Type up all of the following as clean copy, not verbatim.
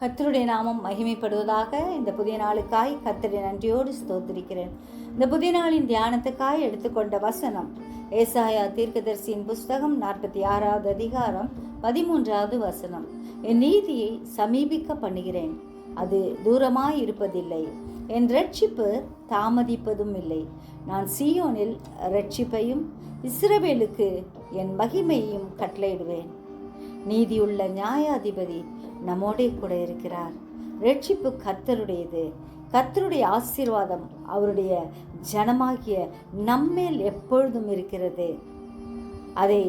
கர்த்தருடைய நாமம் மகிமைப்படுவதாக. இந்த புதிய நாளுக்காய் கர்த்தரை நன்றியோடு ஸ்தோத்திரிக்கிறேன். இந்த புதிய நாளின் தியானத்துக்காய் எடுத்துக்கொண்ட வசனம் ஏசாயா தீர்க்கதரிசியின் புஸ்தகம் 46வது அதிகாரம் 13வது வசனம். என் நீதியை சமீபிக்க பண்ணுகிறேன், அது தூரமாய் இருப்பதில்லை. என் இரட்சிப்பு தாமதிப்பதும் இல்லை. நான் சீயோனில் இரட்சிப்பையும் இஸ்ரவேலுக்கு என் மகிமையையும் கட்டளையிடுவேன். நீதியுள்ள நியாயாதிபதி நம்மோடே கூட இருக்கிறார். இரட்சிப்பு கர்த்தருடையது. கர்த்தருடைய ஆசீர்வாதம் அவருடைய ஜனமாகிய நம்மேல் எப்பொழுதும் இருக்கிறது. அதை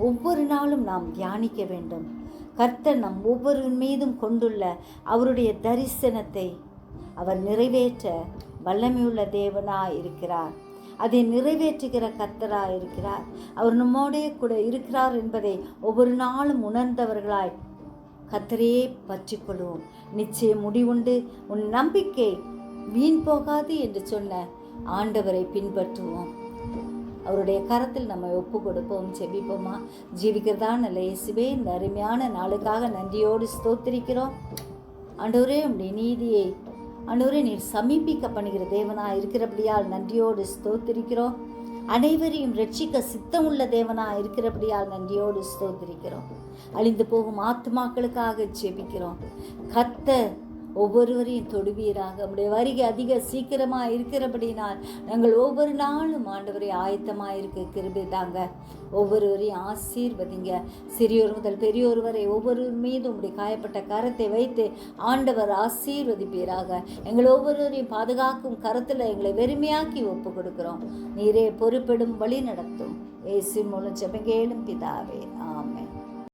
ஒவ்வொரு நாளும் நாம் தியானிக்க வேண்டும். கர்த்தர் நம் ஒவ்வொரு மீதும் கொண்டுள்ள அவருடைய தரிசனத்தை அவர் நிறைவேற்ற வல்லமையுள்ள தேவனாய் இருக்கிறார். அதை நிறைவேற்றுகிற கர்த்தராய் இருக்கிறார். அவர் நம்மோடே கூட இருக்கிறார் என்பதை ஒவ்வொரு நாளும் உணர்ந்தவர்களாய் கர்த்தரையே பற்றி கொள்வோம். நிச்சயம் முடிவுண்டு. உன் நம்பிக்கை வீண் போகாது என்று சொன்ன ஆண்டவரை பின்பற்றுவோம். அவருடைய கரத்தில் நம்ம ஒப்பு கொடுப்போம். செபிப்போமா? ஜீவிக்கிறதா நல்ல இயேசுவே, இந்த அருமையான நாளுக்காக நன்றியோடு ஸ்தோத்திரிக்கிறோம். ஆண்டவரே, உம்முடைய நீதியை ஆண்டவரே நீர் சமீபிக்க பண்ணுகிற தேவனாய் இருக்கிறபடியால் நன்றியோடு ஸ்தோத்திரிக்கிறோம். அனைவரையும் ரட்சிக்க சித்தமுள்ள தேவனாய் இருக்கிறபடியால் நன்றியோடு ஸ்தோத்திரிக்கிறோம். அழிந்து போகும் ஆத்துமாக்களுக்காக ஜெபிக்கிறோம். கர்த்தர் ஒவ்வொருவரையும் தொடுவீராக. நம்முடைய வருகை அதிக சீக்கிரமாக இருக்கிறபடினால் நாங்கள் ஒவ்வொரு நாளும் ஆண்டவரை ஆயத்தமாக இருக்க கிருபை தாங்க. ஒவ்வொருவரையும் ஆசீர்வதிங்க. சிறியோர் முதல் பெரியோர் வரை ஒவ்வொரு மீதும் உங்களுடைய காயப்பட்ட கரத்தை வைத்து ஆண்டவர் ஆசீர்வதிப்பீராக. எங்கள் ஒவ்வொருவரையும் பாதுகாக்கும் கரத்தில் எங்களை வெறுமையாக்கி ஒப்பு கொடுக்கிறோம். நீரே பொறுப்பெடும் வழி நடத்தும். இயேசுவின் மூலம் ஜெபம் கேளும் பிதாவே.